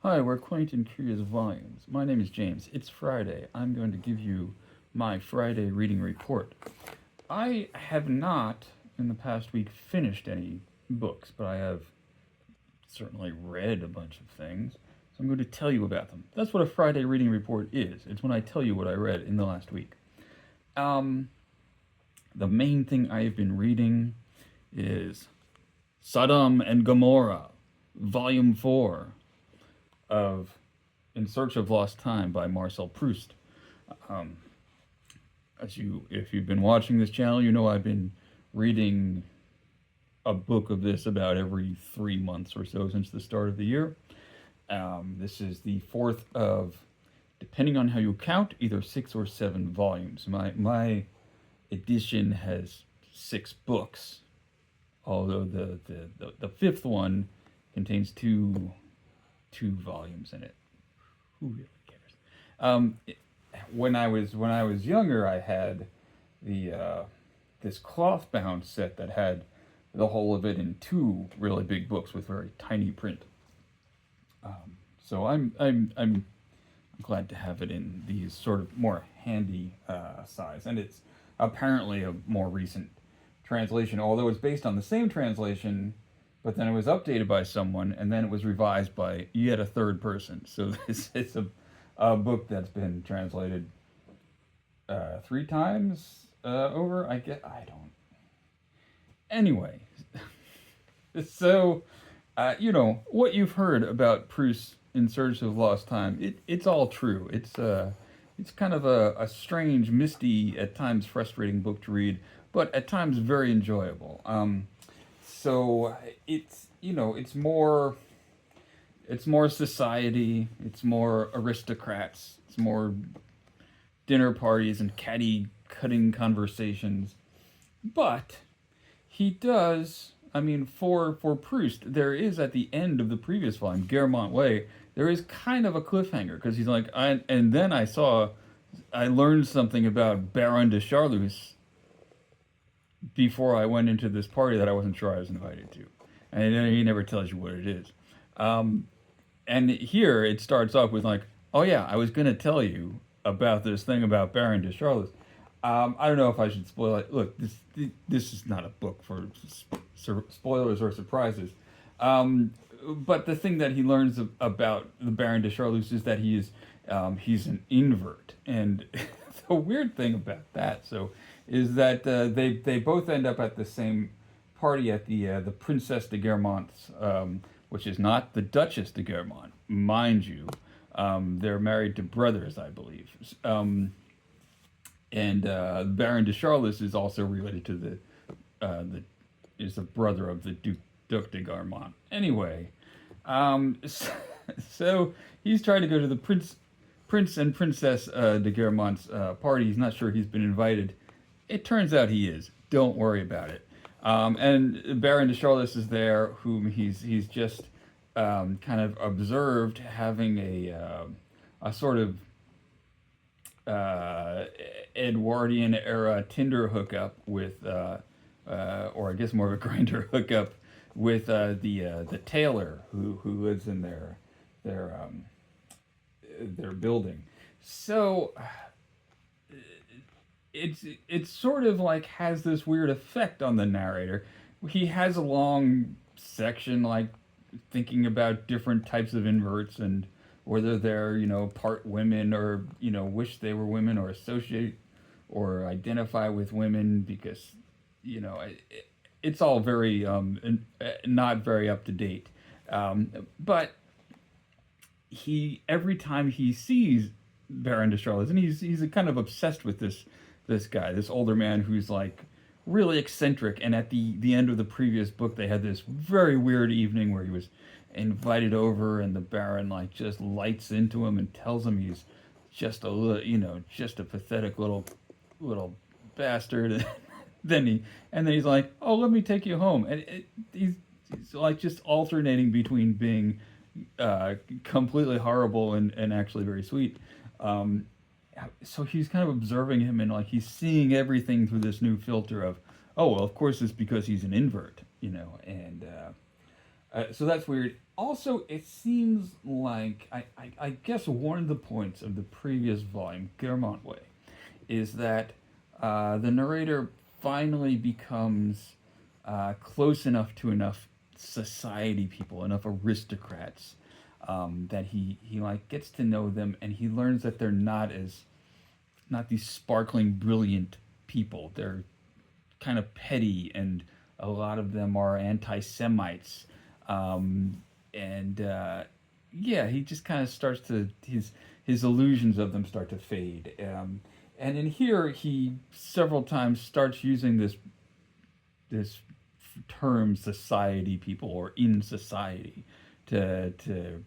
Hi, we're Quaint and Curious Volumes. My name is James. It's Friday. I'm going to give you my Friday reading report. I have not, in the past week, finished any books, but I have certainly read a bunch of things. So I'm going to tell you about them. That's what a Friday reading report is. It's when I tell you what I read in the last week. Um, the main thing I have been reading is Sodom and Gomorrah, Volume 4 of In Search of Lost Time by Marcel Proust. Um, if you've been watching this channel, you know I've been reading a book of this about every 3 months or so since the start of the year. This is the fourth of, depending on how you count, either 6 or 7 volumes. My edition has 6 books, although the fifth one contains two volumes in it. Who really cares? When I was younger, I had the this cloth bound set that had the whole of it in two really big books with very tiny print. So I'm glad to have it in these sort of more handy size, and it's apparently a more recent translation, although it's based on the same translation, but then it was updated by someone, and then it was revised by yet a third person. So this is a book that's been translated 3 times over. I don't. Anyway, so what you've heard about Proust in Search of Lost Time. It's all true. It's kind of a strange, misty, at times frustrating book to read, but at times very enjoyable. So it's more society, it's more aristocrats, it's more dinner parties and catty cutting conversations. But he does, I mean, for Proust, there is at the end of the previous volume, Guermantes Way, there is kind of a cliffhanger because he's like, and then I learned something about Baron de Charlus before I went into this party that I wasn't sure I was invited to. And he never tells you what it is. And here it starts off with like, oh yeah, I was going to tell you about this thing about Baron de Charlus. I don't know if I should spoil it. Look, this is not a book for spoilers or surprises. But the thing that he learns about the Baron de Charlus is that he's an invert, and the weird thing about that is that they both end up at the same party at the Princess de Guermantes, which is not the Duchess de Guermantes, mind you. They're married to brothers, I believe. And Baron de Charlus is also related to the is the brother of the Duc de Guermantes. Anyway, so he's trying to go to the Prince and Princess de Guermantes party. He's not sure he's been invited. It turns out he is. Don't worry about it. And Baron de Charlus is there, whom he's just kind of observed having a sort of Edwardian era Tinder hookup with, or I guess more of a grinder hookup with the tailor who lives in their building. So it's sort of like has this weird effect on the narrator. He has a long section like thinking about different types of inverts and whether they're part women or wish they were women or associate or identify with women because it's all very not very up to date. But he every time he sees Baron de Charlus, and he's kind of obsessed with this guy, this older man who's like really eccentric. And at the end of the previous book, they had this very weird evening where he was invited over, and the Baron like just lights into him and tells him he's just a little, just a pathetic little bastard. then he's like, oh, let me take you home, and he's like just alternating between being completely horrible and actually very sweet. So he's kind of observing him, and like he's seeing everything through this new filter of, oh well, of course it's because he's an invert, and So that's weird. Also, it seems like I guess one of the points of the previous volume, Guermont Way, is that the narrator finally becomes close enough to enough society people, enough aristocrats, that he like gets to know them, and he learns that they're not these sparkling, brilliant people. They're kind of petty, and a lot of them are anti-Semites. And yeah, he just kind of starts to his illusions of them start to fade. And in here, he several times starts using this term "society people" or "in society" to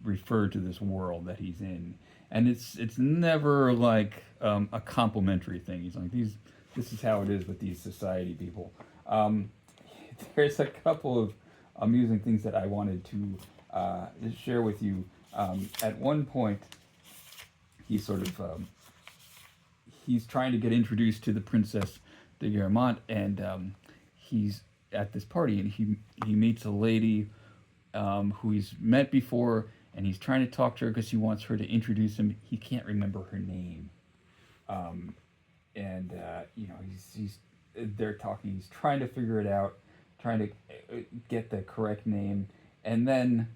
refer to this world that he's in, and it's never like a complimentary thing. He's like this is how it is with these society people. Um, there's a couple of amusing things that I wanted to share with you. At one point, he sort of he's trying to get introduced to the Princess de Guermantes, and he's at this party, and he meets a lady who he's met before, and he's trying to talk to her because he wants her to introduce him. He can't remember her name, and he's they're talking. He's trying to figure it out, trying to get the correct name, and then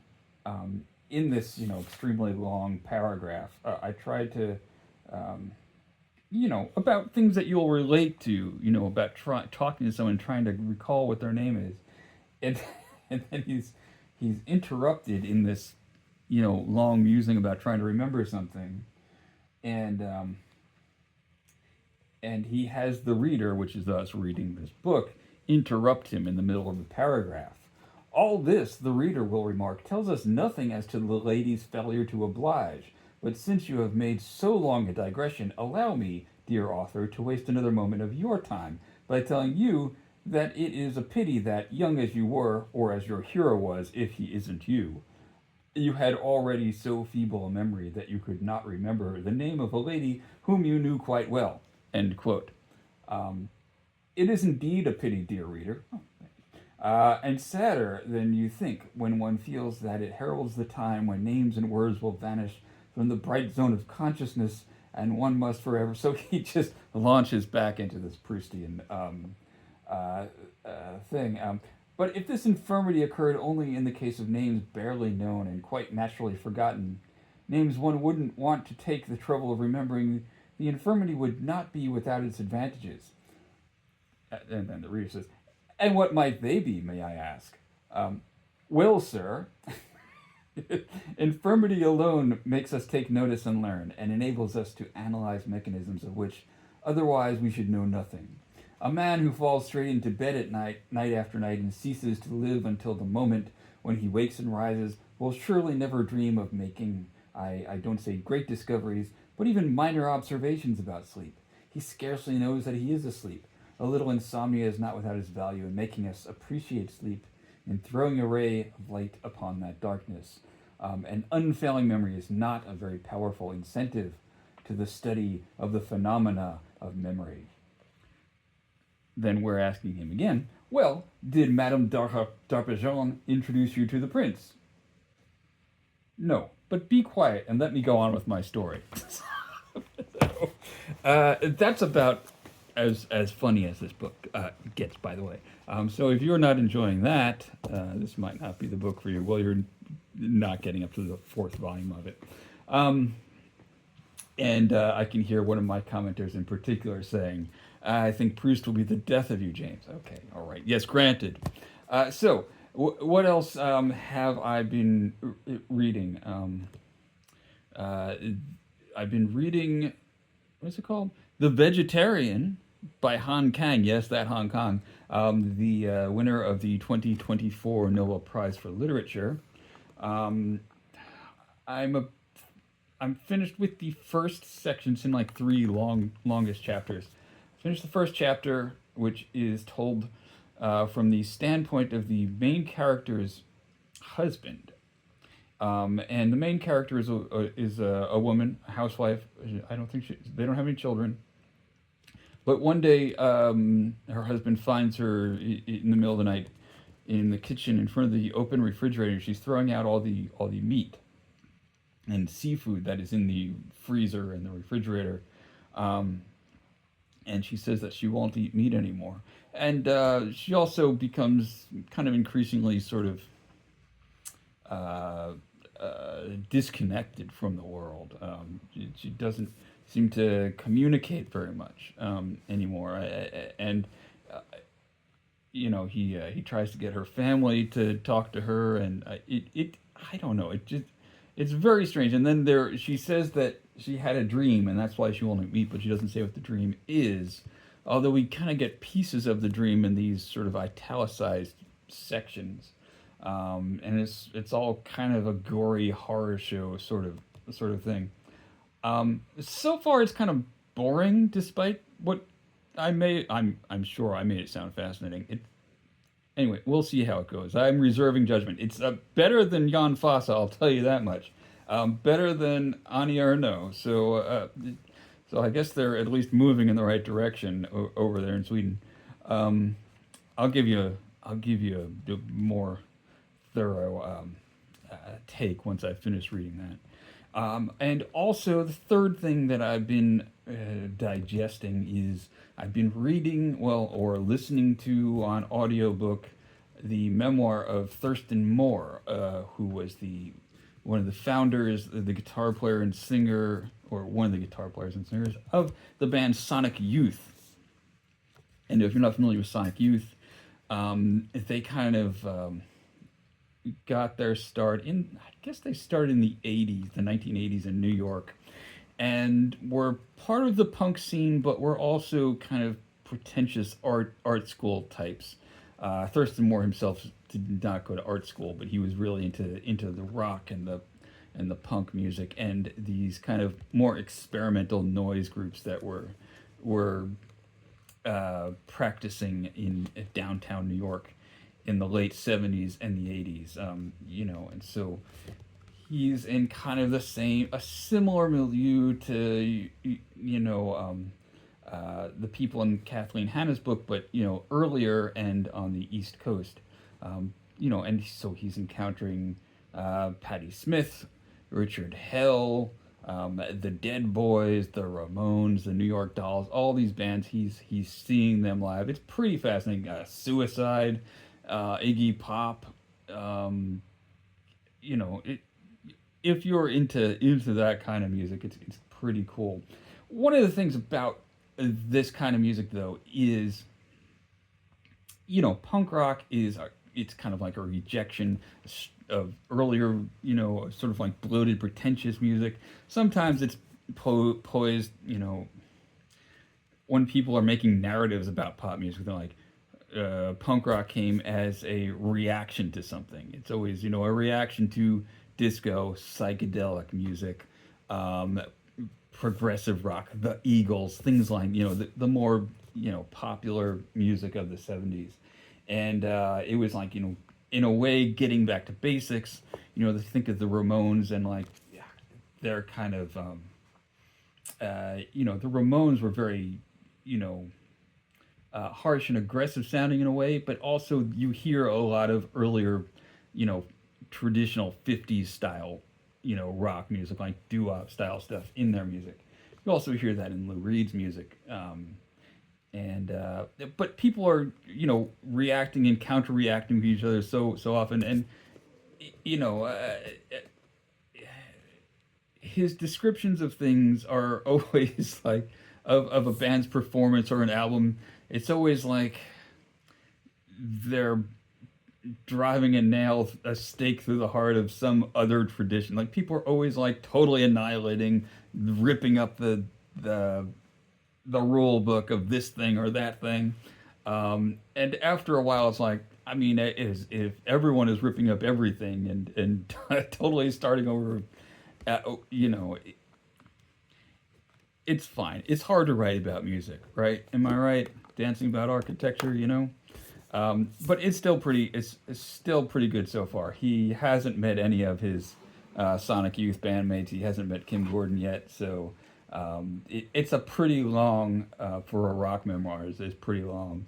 in this extremely long paragraph, I tried to. About things that you'll relate to, about talking to someone, trying to recall what their name is, and and then he's interrupted in this, long musing about trying to remember something, and he has the reader, which is us reading this book, interrupt him in the middle of the paragraph. All this, the reader will remark, tells us nothing as to the lady's failure to oblige. But since you have made so long a digression, allow me, dear author, to waste another moment of your time by telling you that it is a pity that, young as you were, or as your hero was, if he isn't you, you had already so feeble a memory that you could not remember the name of a lady whom you knew quite well. End quote. It is indeed a pity, dear reader, and sadder than you think when one feels that it heralds the time when names and words will vanish from the bright zone of consciousness, and one must forever. So he just launches back into this Proustian thing. But if this infirmity occurred only in the case of names barely known and quite naturally forgotten, names one wouldn't want to take the trouble of remembering, the infirmity would not be without its advantages. And then the reader says, and what might they be, may I ask? Well, sir, infirmity alone makes us take notice and learn, and enables us to analyze mechanisms of which otherwise we should know nothing. A man who falls straight into bed at night after night, and ceases to live until the moment when he wakes and rises, will surely never dream of making, I don't say great discoveries, but even minor observations about sleep. He scarcely knows that he is asleep. A little insomnia is not without its value in making us appreciate sleep, in throwing a ray of light upon that darkness. An unfailing memory is not a very powerful incentive to the study of the phenomena of memory. Then we're asking him again, well, did Madame d'Arpajon introduce you to the prince? No, but be quiet and let me go on with my story. That's about as funny as this book gets, by the way. So if you're not enjoying that, this might not be the book for you. Well, you're not getting up to the fourth volume of it. And I can hear one of my commenters in particular saying, I think Proust will be the death of you, James. Okay, all right. Yes, granted. So, what else have I been reading? I've been reading, what's it called? The Vegetarian by Han Kang. Yes, that Han Kang. The winner of the 2024 Nobel Prize for Literature. I'm finished with the first section. It's in like three longest chapters. Finished the first chapter, which is told from the standpoint of the main character's husband. And the main character is a woman, a housewife. I don't think they don't have any children. But one day, her husband finds her in the middle of the night, in the kitchen in front of the open refrigerator. She's throwing out all the meat and seafood that is in the freezer and the refrigerator. Um, and she says that she won't eat meat anymore. And she also becomes kind of increasingly sort of uh, disconnected from the world. She doesn't seem to communicate very much anymore. And he tries to get her family to talk to her, and it I don't know. It's very strange. And then she says that she had a dream, and that's why she won't meet, but she doesn't say what the dream is. Although we kind of get pieces of the dream in these sort of italicized sections, and it's all kind of a gory horror show sort of thing. So far, it's kind of boring, despite what I'm sure I made it sound fascinating. Anyway, we'll see how it goes. I'm reserving judgment. It's better than Jan Fosse, I'll tell you that much. Better than Annie Ernaux. So I guess they're at least moving in the right direction over there in Sweden. Um, I'll give you a more thorough take once I finish reading that. And also, the third thing that I've been digesting is I've been reading, well, or listening to on audiobook the memoir of Thurston Moore, who was one of the founders, the guitar player and singer, or one of the guitar players and singers of the band Sonic Youth. And if you're not familiar with Sonic Youth, they kind of got their start I guess they started in the 80s, the 1980s in New York, and were part of the punk scene, but were also kind of pretentious art school types. Thurston Moore himself did not go to art school, but he was really into the rock and the punk music and these kind of more experimental noise groups that were practicing in downtown New York in the late 70s and the 80s. And so he's in kind of a similar milieu to the people in Kathleen Hanna's book, but earlier and on the East Coast. And so he's encountering Patti Smith, Richard Hell, the Dead Boys, the Ramones, the New York Dolls, all these bands. He's seeing them live. It's pretty fascinating. Suicide, Iggy Pop. If you're into that kind of music, it's pretty cool. One of the things about this kind of music, though, is punk rock it's kind of like a rejection of earlier, sort of like bloated, pretentious music. Sometimes it's poised, when people are making narratives about pop music, they're like, punk rock came as a reaction to something. It's always, a reaction to disco, psychedelic music, progressive rock, the Eagles, things like, the more, popular music of the 70s. And it was like, in a way, getting back to basics, to think of the Ramones and like, they're kind of, the Ramones were very, harsh and aggressive sounding in a way, but also you hear a lot of earlier, traditional 50s style, rock music, like doo-wop style stuff in their music. You also hear that in Lou Reed's music. But people are, reacting and counter-reacting to each other so often. And, his descriptions of things are always like, of a band's performance or an album, it's always like they're driving a stake through the heart of some other tradition. Like people are always like totally annihilating, ripping up the rule book of this thing or that thing. And after a while, it's like, if everyone is ripping up everything and totally starting over, it's fine. It's hard to write about music, right? Am I right? Dancing about architecture, but it's still pretty good so far. He hasn't met any of his Sonic Youth bandmates. He hasn't met Kim Gordon yet, so it's a pretty long for a rock memoir. It's pretty long.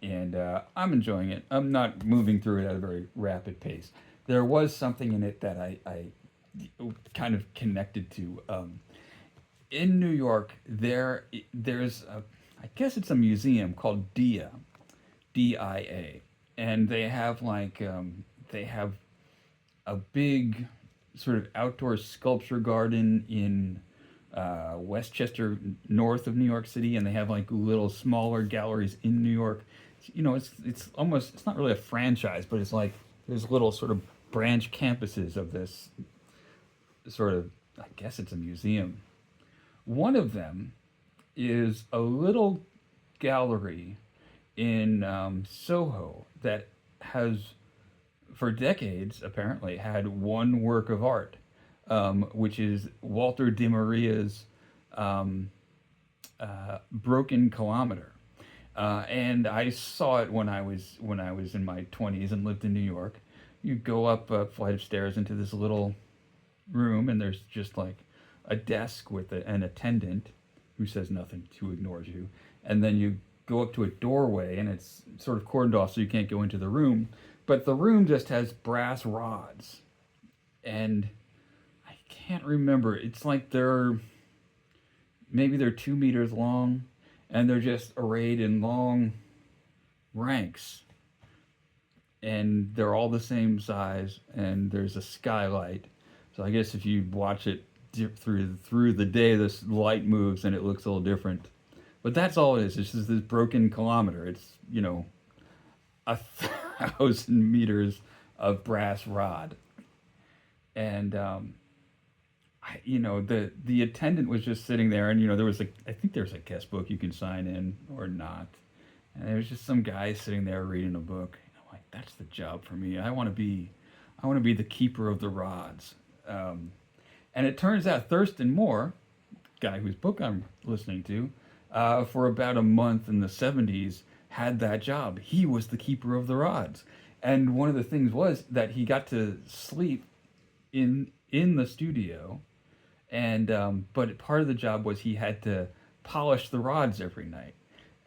and I'm enjoying it. I'm not moving through it at a very rapid pace. There was something in it that I kind of connected to. In New York, there's I guess it's a museum called DIA, DIA, and they have a big sort of outdoor sculpture garden in Westchester, north of New York City, and they have like little smaller galleries in New York. You know, it's almost, it's not really a franchise, but it's like there's little sort of branch campuses of this sort of, I guess it's a museum. One of them is a little gallery in Soho that has, for decades, apparently, had one work of art, which is Walter de Maria's um, Broken Kilometer. And I saw it when I was in my 20s and lived in New York. You go up a flight of stairs into this little room, and there's just like a desk with an attendant who says nothing, who ignores you, and then you go up to a doorway, and it's sort of cordoned off so you can't go into the room. But the room just has brass rods, and I can't remember. It's like maybe they're 2 meters long, and they're just arrayed in long ranks, and they're all the same size, and there's a skylight. So I guess if you watch it through the day, this light moves and it looks a little different. But that's all it is. It's just this broken kilometer. It's, you know, 1,000 meters of brass rod. And you know, the attendant was just sitting there, and you know, I think there was a guest book you can sign in or not, and there was just some guy sitting there reading a book. I'm like, that's the job for me. I want to be the keeper of the rods. And it turns out Thurston Moore, guy whose book I'm listening to, for about a month in the 70s, had that job. He was the keeper of the rods, and one of the things was that he got to sleep in the studio, and but part of the job was he had to polish the rods every night,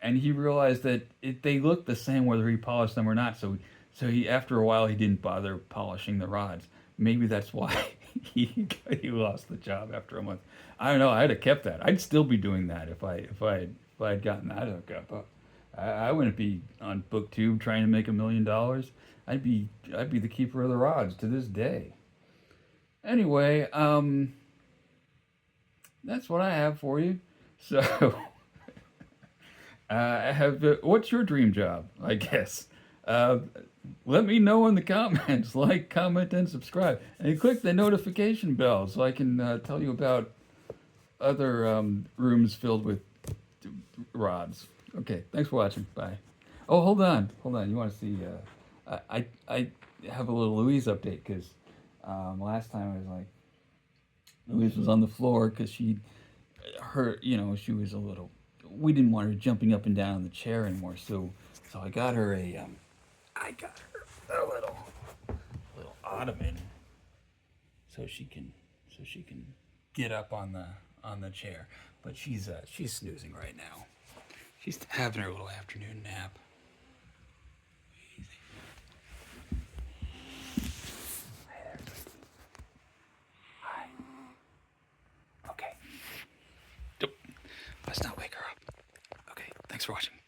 and he realized that they looked the same whether he polished them or not. So he, after a while, he didn't bother polishing the rods. Maybe that's why he lost the job after a month. I don't know. I'd have kept that. I'd still be doing that if I had gotten that hookup. I wouldn't be on BookTube trying to make $1 million. I'd be the keeper of the rods to this day. Anyway, that's what I have for you. So, I have. What's your dream job? I guess. Let me know in the comments. Like, comment, and subscribe, and click the notification bell so I can tell you about other rooms filled with rods. Okay, thanks for watching. Bye. Oh, hold on. You want to see? I have a little Louise update because last time I was like, Louise was on the floor because she was a little. We didn't want her jumping up and down in the chair anymore, so I got her a little ottoman so she can get up on the chair. But she's snoozing right now. She's having her little afternoon nap. Easy. Hi there, sweetie. Hi. Okay. Nope. Let's not wake her up. Okay, thanks for watching.